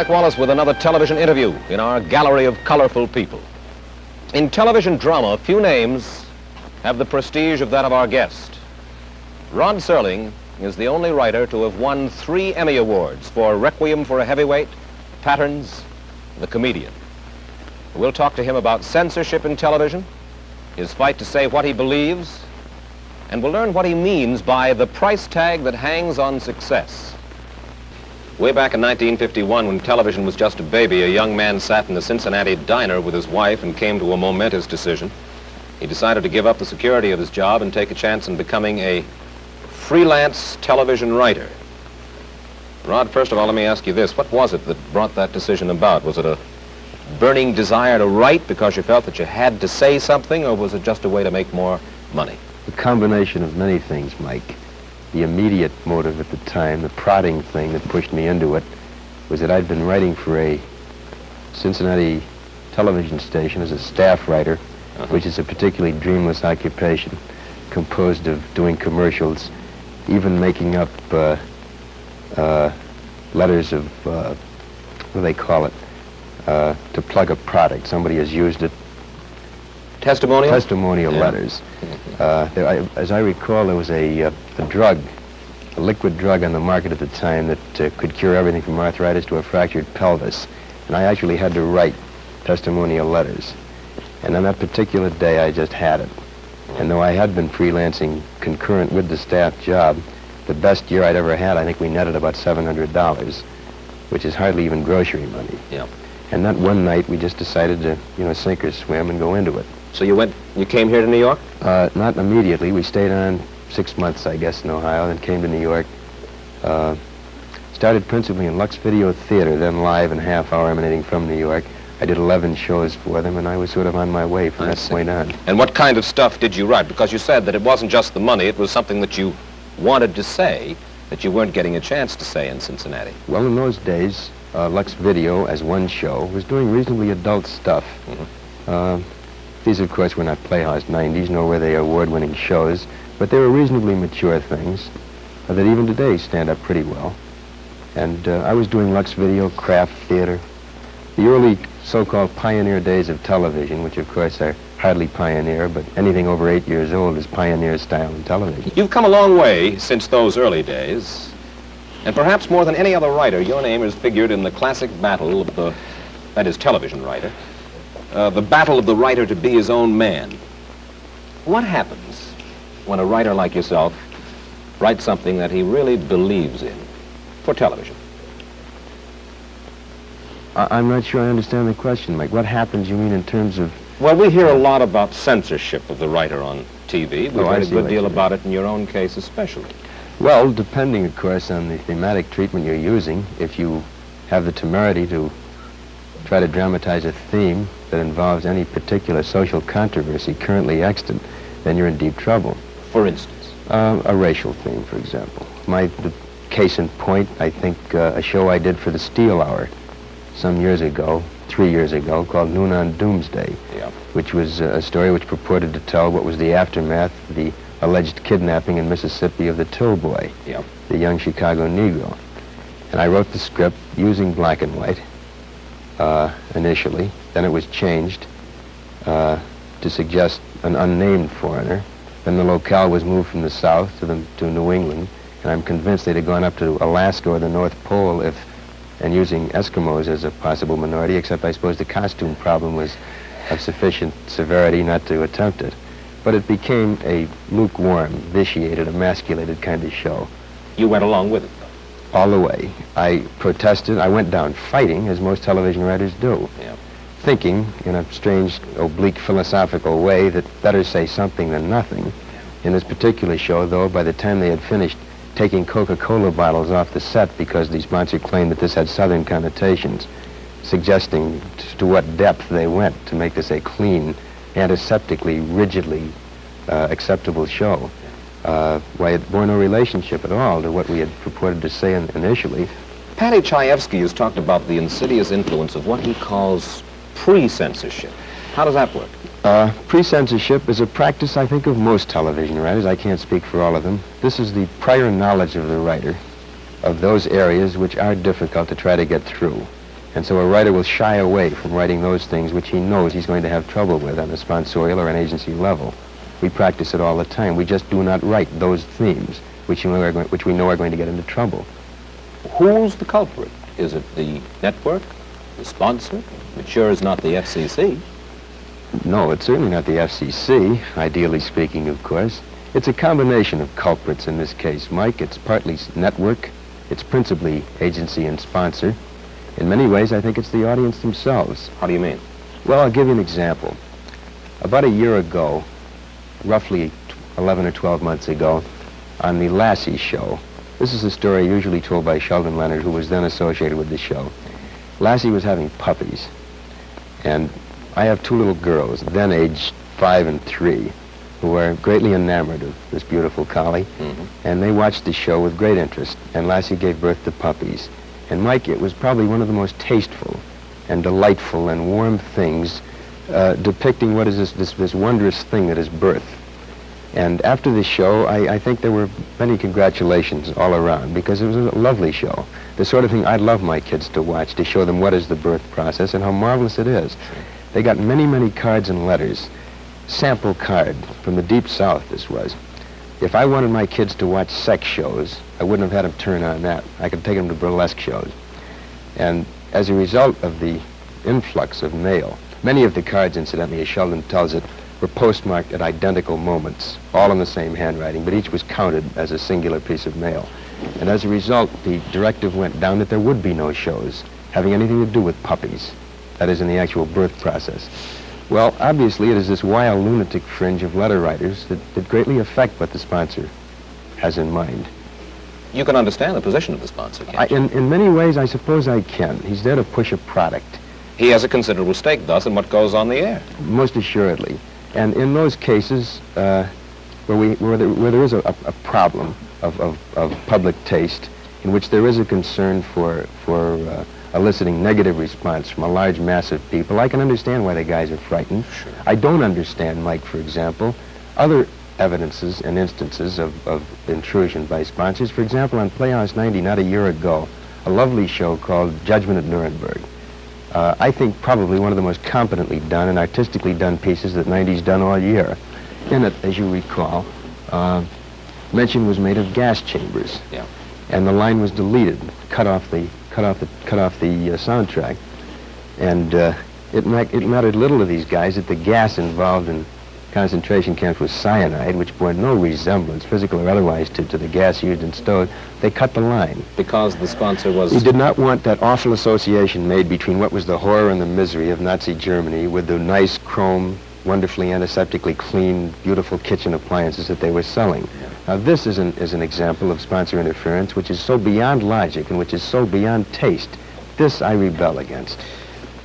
Mike Wallace with another television interview in our gallery of colorful people. In television drama, few names have the prestige of that of our guest. Rod Serling is the only writer to have won 3 Emmy Awards for Requiem for a Heavyweight, Patterns, The Comedian. We'll talk to him about censorship in television, his fight to say what he believes, and we'll learn what he means by the price tag that hangs on success. Way back in 1951, when television was just a baby, a young man sat in a Cincinnati diner with his wife and came to a momentous decision. He decided to give up the security of his job and take a chance in becoming a freelance television writer. Rod, first of all, let me ask you this. What was it that brought that decision about? Was it a burning desire to write because you felt that you had to say something, or was it just a way to make more money? A combination of many things, Mike. The immediate motive at the time, the prodding thing that pushed me into it, was that I'd been writing for a Cincinnati television station as a staff writer, which is a particularly dreamless occupation, composed of doing commercials, even making up letters of, what do they call it, to plug a product. Somebody has used it. Testimonial? Testimonial letters. As I recall, there was a drug, a liquid drug on the market at the time that could cure everything from arthritis to a fractured pelvis. And I actually had to write testimonial letters. And on that particular day, I just had it. And though I had been freelancing concurrent with the staff job, the best year I'd ever had, I think we netted about $700, which is hardly even grocery money. Yeah. And that one night, we just decided to, sink or swim and go into it. So you came here to New York? Not immediately. We stayed on 6 months, I guess, in Ohio, then came to New York. Started principally in Lux Video Theater, then live and half-hour emanating from New York. I did 11 shows for them, and I was sort of on my way from that point on. And what kind of stuff did you write? Because you said that it wasn't just the money, it was something that you wanted to say that you weren't getting a chance to say in Cincinnati. Well, in those days, Lux Video, as one show, was doing reasonably adult stuff. These, of course, were not Playhouse 90s, nor were they award-winning shows, but they were reasonably mature things that even today stand up pretty well. And I was doing Lux Video, craft theater, the early so-called pioneer days of television, which, of course, are hardly pioneer, but anything over 8 years old is pioneer style in television. You've come a long way since those early days, and perhaps more than any other writer, your name has figured in the classic battle of the, that is, television writer, the battle of the writer to be his own man. What happens when a writer like yourself writes something that he really believes in for television? I'm not sure I understand the question, Mike. What happens, you mean, in terms of... Well, we hear a lot about censorship of the writer on TV. We've heard a good deal about it in your own case especially. Well, depending, of course, on the thematic treatment you're using, if you have the temerity to try to dramatize a theme that involves any particular social controversy currently extant, then you're in deep trouble. For instance? A racial theme, for example. The case in point, I think, a show I did for the Steel Hour some years ago, 3 years ago, called Noon on Doomsday, which was a story which purported to tell what was the aftermath of the alleged kidnapping in Mississippi of the Till Boy, the young Chicago Negro. And I wrote the script using black and white initially. Then it was changed to suggest an unnamed foreigner. Then the locale was moved from the South to New England, and I'm convinced they'd have gone up to Alaska or the North Pole and using Eskimos as a possible minority, except I suppose the costume problem was of sufficient severity not to attempt it. But it became a lukewarm, vitiated, emasculated kind of show. You went along with it, though? All the way. I protested. I went down fighting, as most television writers do, thinking, in a strange, oblique, philosophical way, that better say something than nothing. In this particular show, though, by the time they had finished taking Coca-Cola bottles off the set because the sponsor claimed that this had Southern connotations, suggesting to what depth they went to make this a clean, antiseptically, rigidly acceptable show. Why it bore no relationship at all to what we had purported to say initially. Paddy Chayefsky has talked about the insidious influence of what he calls pre-censorship. How does that work? Pre-censorship is a practice, I think, of most television writers. I can't speak for all of them. This is the prior knowledge of the writer of those areas which are difficult to try to get through. And so a writer will shy away from writing those things which he knows he's going to have trouble with on a sponsorial or an agency level. We practice it all the time. We just do not write those themes which we know are going to get into trouble. Who's the culprit? Is it the network, the sponsor? It sure is not the FCC. No, it's certainly not the FCC, ideally speaking, of course. It's a combination of culprits in this case, Mike. It's partly network. It's principally agency and sponsor. In many ways, I think it's the audience themselves. How do you mean? Well, I'll give you an example. About a year ago, roughly 11 or 12 months ago, on the Lassie show, this is a story usually told by Sheldon Leonard, who was then associated with the show. Lassie was having puppies, and I have two little girls, then aged 5 and 3, who are greatly enamored of this beautiful collie, and they watched the show with great interest, and Lassie gave birth to puppies. And Mike, it was probably one of the most tasteful and delightful and warm things depicting what is this wondrous thing that is birth. And after the show, I think there were many congratulations all around, because it was a lovely show. The sort of thing I'd love my kids to watch, to show them what is the birth process and how marvelous it is. They got many, many cards and letters. Sample card from the Deep South, this was. If I wanted my kids to watch sex shows, I wouldn't have had them turn on that. I could take them to burlesque shows. And as a result of the influx of mail, many of the cards, incidentally, as Sheldon tells it, were postmarked at identical moments, all in the same handwriting, but each was counted as a singular piece of mail. And as a result, the directive went down that there would be no shows having anything to do with puppies, that is, in the actual birth process. Well, obviously, it is this wild lunatic fringe of letter writers that greatly affect what the sponsor has in mind. You can understand the position of the sponsor, can't you? In many ways, I suppose I can. He's there to push a product. He has a considerable stake, thus, in what goes on the air. Most assuredly. And in those cases where there is a problem of public taste, in which there is a concern for eliciting negative response from a large mass of people, I can understand why the guys are frightened. Sure. I don't understand, Mike, for example, other evidences and instances of intrusion by sponsors. For example, on Playhouse 90, not a year ago, a lovely show called Judgment at Nuremberg. I think probably one of the most competently done and artistically done pieces that 90's done all year. In it, as you recall, mention was made of gas chambers. Yeah. And the line was deleted, cut off the soundtrack. And it mattered little to these guys that the gas involved in concentration camps was cyanide, which bore no resemblance, physical or otherwise, to the gas used in stoves. They cut the line. Because the sponsor was... He did not want that awful association made between what was the horror and the misery of Nazi Germany with the nice chrome, wonderfully antiseptically clean, beautiful kitchen appliances that they were selling. Yeah. Now, this is an example of sponsor interference which is so beyond logic and which is so beyond taste. This I rebel against.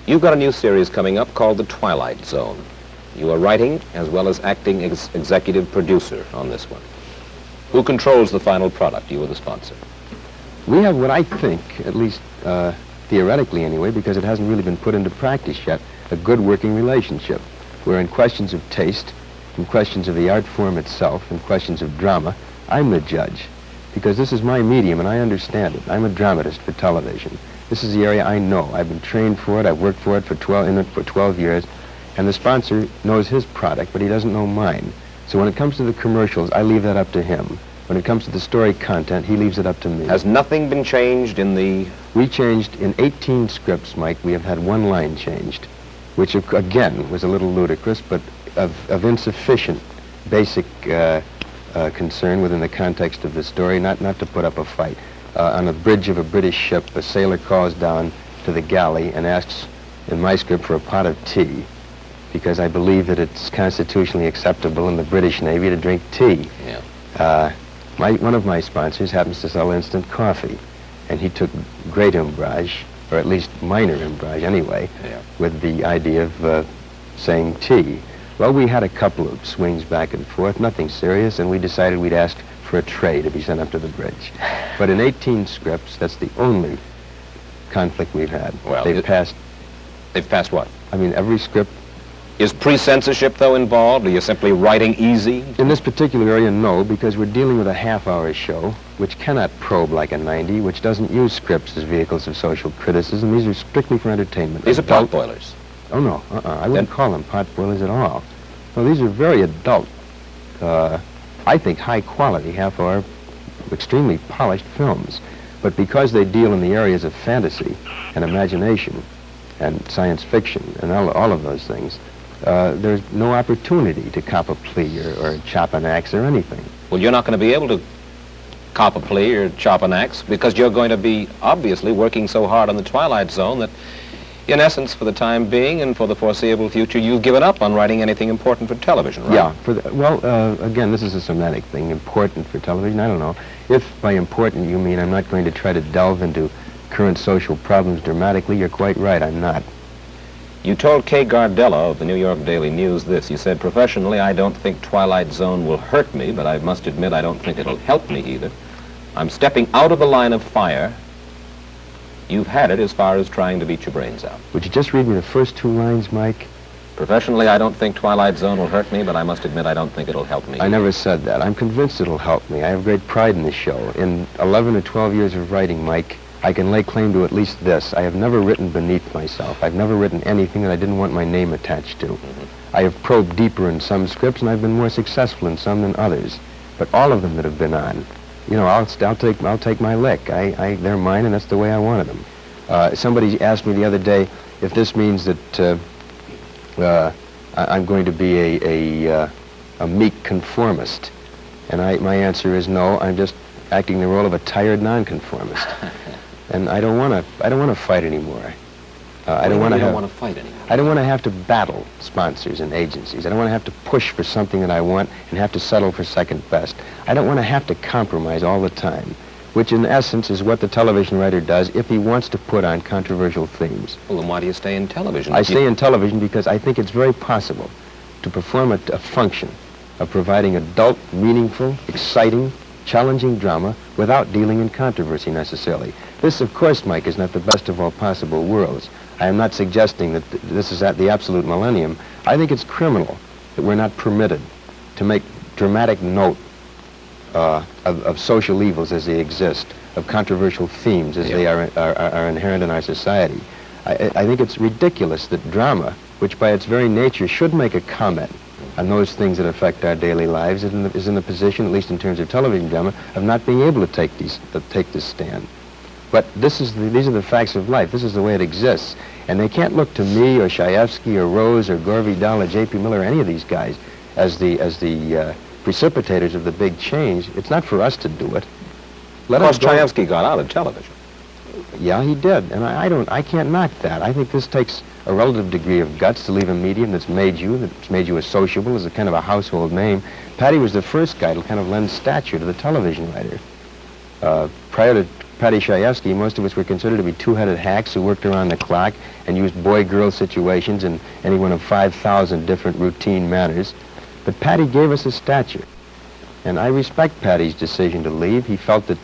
You've got a new series coming up called The Twilight Zone. You are writing as well as acting executive producer on this one. Who controls the final product, you or the sponsor? We have what I think, at least theoretically anyway, because it hasn't really been put into practice yet, a good working relationship, where in questions of taste, in questions of the art form itself, in questions of drama, I'm the judge, because this is my medium and I understand it. I'm a dramatist for television. This is the area I know. I've been trained for it. I've worked for it for 12 years. And the sponsor knows his product, but he doesn't know mine. So when it comes to the commercials, I leave that up to him. When it comes to the story content, he leaves it up to me. Has nothing been changed in the... We changed in 18 scripts, Mike. We have had one line changed, which again was a little ludicrous, but of insufficient basic concern within the context of the story, not to put up a fight. On the bridge of a British ship, a sailor calls down to the galley and asks, in my script, for a pot of tea, because I believe that it's constitutionally acceptable in the British Navy to drink tea. Yeah. One of my sponsors happens to sell instant coffee, and he took great umbrage, or at least minor umbrage anyway, Yeah. with the idea of saying tea. Well, we had a couple of swings back and forth, nothing serious, and we decided we'd ask for a tray to be sent up to the bridge. But in 18 scripts, that's the only conflict we've had. Well, They've passed They've passed what? I mean, every script Is pre-censorship, though, involved? Are you simply writing easy? In this particular area, no, because we're dealing with a half-hour show, which cannot probe like a 90, which doesn't use scripts as vehicles of social criticism. These are strictly for entertainment. These are pot boilers. Oh, no. I wouldn't call them pot boilers at all. No, these are very adult, I think high-quality, half-hour, extremely polished films. But because they deal in the areas of fantasy and imagination and science fiction and all of those things, there's no opportunity to cop a plea or chop an axe or anything. Well, you're not going to be able to cop a plea or chop an axe because you're going to be obviously working so hard on the Twilight Zone that, in essence, for the time being and for the foreseeable future, you've given up on writing anything important for television, right? Yeah. Again, this is a semantic thing. Important for television, I don't know. If by important you mean I'm not going to try to delve into current social problems dramatically, you're quite right, I'm not. You told Kay Gardella of the New York Daily News this. You said, professionally, I don't think Twilight Zone will hurt me, but I must admit I don't think it'll help me either. I'm stepping out of the line of fire. You've had it as far as trying to beat your brains out. Would you just read me the first two lines, Mike? Professionally, I don't think Twilight Zone will hurt me, but I must admit I don't think it'll help me. I never said that. I'm convinced it'll help me. I have great pride in the show. In 11 or 12 years of writing, Mike, I can lay claim to at least this. I have never written beneath myself. I've never written anything that I didn't want my name attached to. I have probed deeper in some scripts, and I've been more successful in some than others. But all of them that have been on, you know, I'll take my lick. They're mine, and that's the way I wanted them. Somebody asked me the other day if this means that I'm going to be a meek conformist, and my answer is no. I'm just acting the role of a tired nonconformist. And I don't want to fight anymore. I don't want to fight anymore. I don't want to have to battle sponsors and agencies. I don't want to have to push for something that I want and have to settle for second best. I don't want to have to compromise all the time, which in essence is what the television writer does if he wants to put on controversial themes. Well, then why do you stay in television? I stay in television because I think it's very possible to perform a function of providing adult, meaningful, exciting, challenging drama without dealing in controversy necessarily. This, of course, Mike, is not the best of all possible worlds. I am not suggesting that this is at the absolute millennium. I think it's criminal that we're not permitted to make dramatic note of social evils as they exist, of controversial themes as they are inherent in our society. I think it's ridiculous that drama, which by its very nature should make a comment on those things that affect our daily lives, is in the position, at least in terms of television drama, of not being able to take this stand. But these are the facts of life. This is the way it exists. And they can't look to me or Shaefsky or Rose or Gore Vidal or J.P. Miller or any of these guys as the precipitators of the big change. It's not for us to do it. Of course, Shaefsky got out of television. Yeah, he did. And I can't knock that. I think this takes a relative degree of guts to leave a medium that's made you as sociable, as a kind of a household name. Patty was the first guy to kind of lend stature to the television writer. Prior to Patty Shaefsky, most of us were considered to be two-headed hacks who worked around the clock and used boy-girl situations in any one of 5,000 different routine manners. But Patty gave us a stature. And I respect Patty's decision to leave. He felt that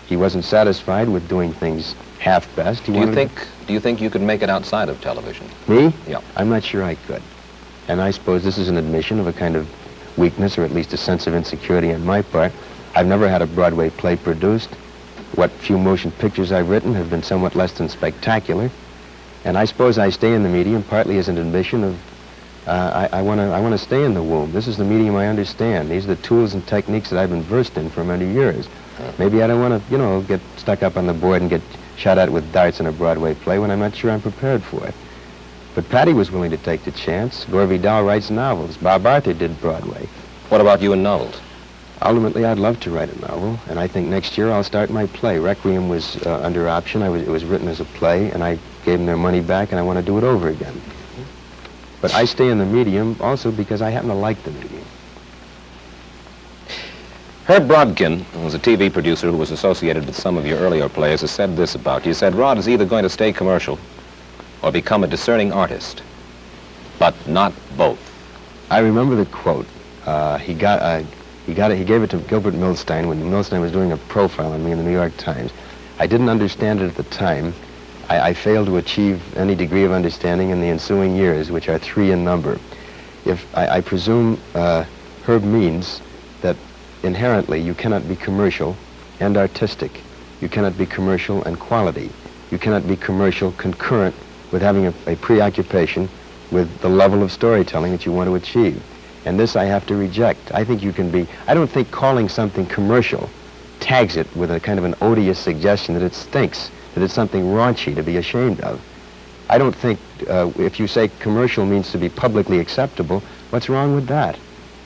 he wasn't satisfied with doing things half-best. Do you think you could make it outside of television? Me? Yeah. I'm not sure I could. And I suppose this is an admission of a kind of weakness, or at least a sense of insecurity on my part. I've never had a Broadway play produced. What few motion pictures I've written have been somewhat less than spectacular. And I suppose I stay in the medium partly as an admission of I want to stay in the womb. This is the medium I understand. These are the tools and techniques that I've been versed in for many years. Maybe I don't want to, get stuck up on the board and get shot at with darts in a Broadway play when I'm not sure I'm prepared for it. But Patty was willing to take the chance. Gore Vidal writes novels. Bob Arthur did Broadway. What about you in novels? Ultimately, I'd love to write a novel, and I think next year I'll start my play. Requiem was under option. It was written as a play, and I gave them their money back, and I want to do it over again. But I stay in the medium also because I happen to like the medium. Herb Brodkin, who was a TV producer who was associated with some of your earlier plays, has said this about you. He said, Rod is either going to stay commercial or become a discerning artist, but not both. I remember the quote. He gave it to Gilbert Milstein when Milstein was doing a profile on me in the New York Times. I didn't understand it at the time. I failed to achieve any degree of understanding in the ensuing years, which are 3 in number. I presume Herb means that inherently you cannot be commercial and artistic. You cannot be commercial and quality. You cannot be commercial concurrent with having a preoccupation with the level of storytelling that you want to achieve. And this I have to reject. I think you can be, I don't think calling something commercial tags it with a kind of an odious suggestion that it stinks, that it's something raunchy to be ashamed of. I don't think if you say commercial means to be publicly acceptable, what's wrong with that?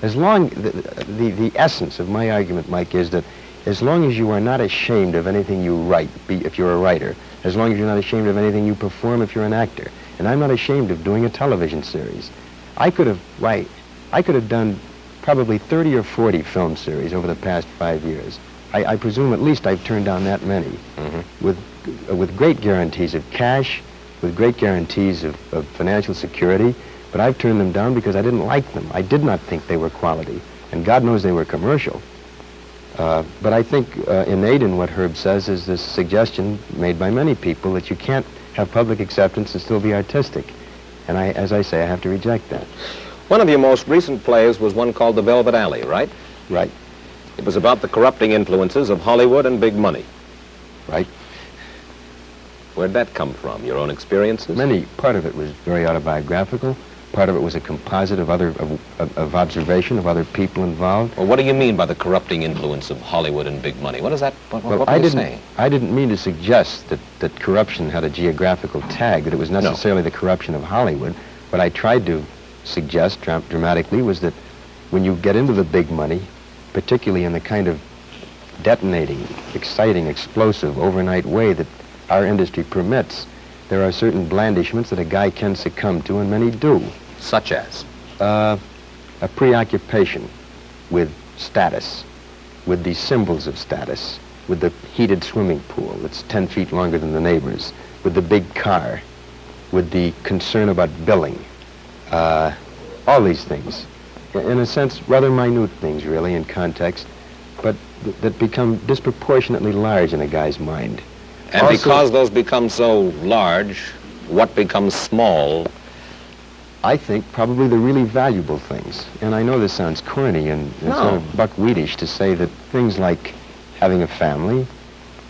As long, the essence of my argument, Mike, is that as long as you are not ashamed of anything you write, if you're a writer, as long as you're not ashamed of anything you perform if you're an actor, and I'm not ashamed of doing a television series. I could have done probably 30 or 40 film series over the past 5 years. I presume at least I've turned down that many, with great guarantees of cash, with great guarantees of financial security, but I've turned them down because I didn't like them. I did not think they were quality, and God knows they were commercial. But I think innate in what Herb says is this suggestion made by many people that you can't have public acceptance and still be artistic. And as I say, I have to reject that. One of your most recent plays was one called The Velvet Alley, right? Right. It was about the corrupting influences of Hollywood and big money. Right. Where'd that come from? Your own experiences? Part of it was very autobiographical. Part of it was a composite of observation of other people involved. Well, what do you mean by the corrupting influence of Hollywood and big money? What is that? What are you saying? I didn't mean to suggest that corruption had a geographical tag, that it was necessarily the corruption of Hollywood. What I tried to suggest dramatically was that when you get into the big money, particularly in the kind of detonating, exciting, explosive, overnight way that our industry permits, there are certain blandishments that a guy can succumb to, and many do. Such as? A preoccupation with status, with the symbols of status, with the heated swimming pool that's 10 feet longer than the neighbor's, with the big car, with the concern about billing. All these things, in a sense, rather minute things, really, in context, but that become disproportionately large in a guy's mind. And also, because those become so large, what becomes small? I think probably the really valuable things. And I know this sounds corny and sort of buckwheatish to say that things like having a family,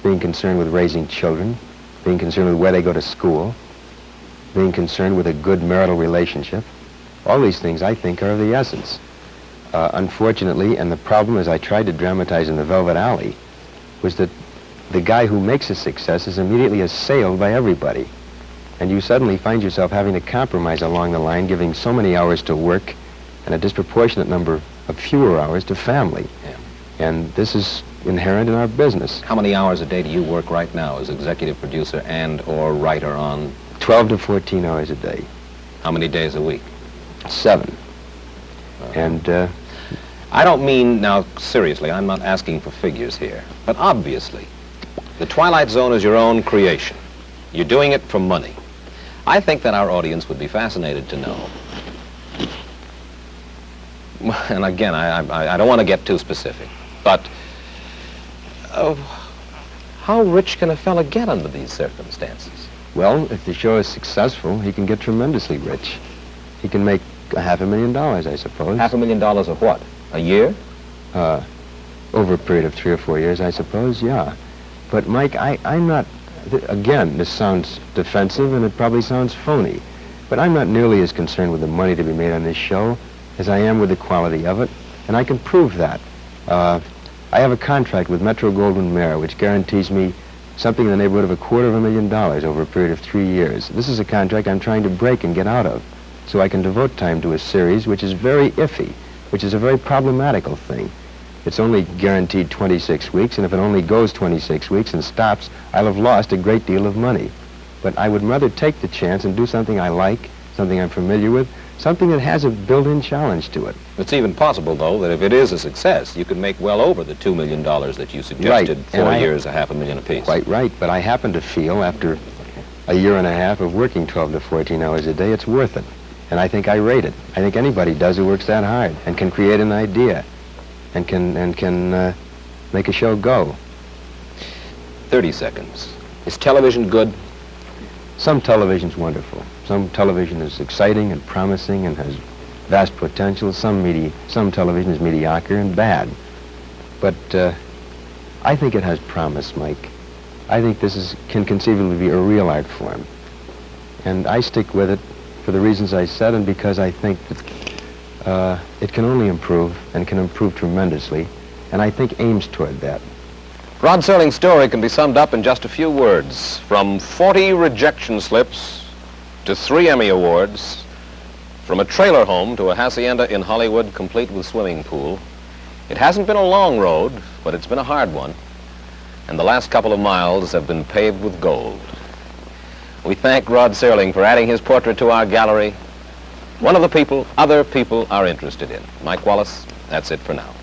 being concerned with raising children, being concerned with where they go to school, being concerned with a good marital relationship, all these things I think are of the essence. Unfortunately, and the problem, as I tried to dramatize in The Velvet Alley, was that the guy who makes a success is immediately assailed by everybody. And you suddenly find yourself having to compromise along the line, giving so many hours to work and a disproportionate number of fewer hours to family. Yeah. And this is inherent in our business. How many hours a day do you work right now as executive producer and or writer on? 12 to 14 hours a day. How many days a week? 7. And I don't mean, now seriously, I'm not asking for figures here, but obviously, the Twilight Zone is your own creation. You're doing it for money. I think that our audience would be fascinated to know. And again, I don't want to get too specific, but how rich can a fella get under these circumstances? Well, if the show is successful, he can get tremendously rich. He can make $500,000, I suppose. $500,000 of what? A year? Over a period of 3 or 4 years, I suppose, yeah. But, Mike, I'm not, again, this sounds defensive and it probably sounds phony, but I'm not nearly as concerned with the money to be made on this show as I am with the quality of it, and I can prove that. I have a contract with Metro-Goldwyn-Mayer which guarantees me something in the neighborhood of $250,000 over a period of 3 years. This is a contract I'm trying to break and get out of, so I can devote time to a series which is very iffy, which is a very problematical thing. It's only guaranteed 26 weeks, and if it only goes 26 weeks and stops, I'll have lost a great deal of money. But I would rather take the chance and do something I like, something I'm familiar with, something that has a built-in challenge to it. It's even possible, though, that if it is a success, you could make well over the $2 million that you suggested, right. 4 years, $500,000 apiece. Quite right, but I happen to feel, after a year and a half of working 12 to 14 hours a day, it's worth it. And I think I rate it. I think anybody does who works that hard and can create an idea and can make a show go. 30 seconds. Is television good? Some television's wonderful. Some television is exciting and promising and has vast potential. Some television is mediocre and bad. But I think it has promise, Mike. I think this can conceivably be a real art form. And I stick with it for the reasons I said, and because I think that it can only improve, and can improve tremendously, and I think aims toward that. Rod Serling's story can be summed up in just a few words. From 40 rejection slips to 3 Emmy Awards, from a trailer home to a hacienda in Hollywood complete with swimming pool. It hasn't been a long road, but it's been a hard one. And the last couple of miles have been paved with gold. We thank Rod Serling for adding his portrait to our gallery. One of the people other people are interested in. Mike Wallace, that's it for now.